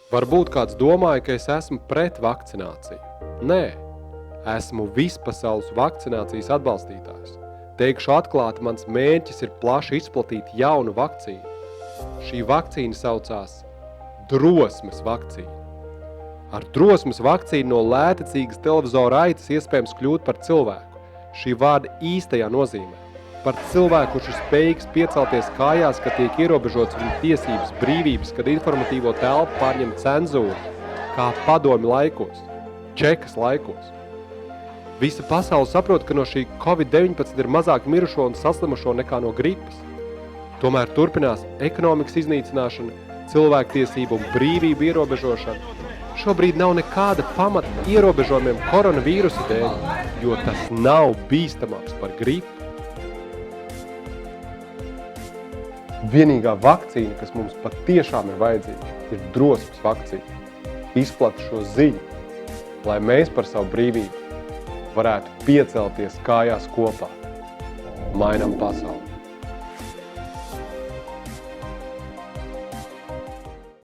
Varbūt kāds domāja, ka es esmu pret vakcināciju. Nē, esmu vispasaules vakcinācijas atbalstītājs. Teikšu atklāti, mans mērķis ir plaši izplatīt jaunu vakcīnu. Šī vakcīna saucās drosmes vakcīna. Ar drosmes vakcīnu no lētecīgas televizora aitas iespējams kļūt par cilvēku. Šī vārda īstajā nozīmē. Par cilvēku, kurš ir spējīgs piecelties kājās, kad tiek ierobežots viņa tiesības, brīvības, kad informatīvo telpu pārņem cenzūru, kā padomju laikos, Čekas laikos. Visa pasaule saprot, ka no šī Covid-19 ir mazāk mirušo un saslimušo nekā no gripas. Tomēr turpinās ekonomikas iznīcināšana, cilvēktiesību un brīvību ierobežošana. Šobrīd nav nekāda pamata ierobežojumiem koronavīrusa dēļ, jo tas nav bīstamāks par gripu. Vienīgā vakcīna, kas mums patiešām ir vajadzīga, ir drosmes vakcīna. Izplata šo ziņu, lai mēs par savu brīvību varētu piecelties kājās kopā. Mainām pasauli.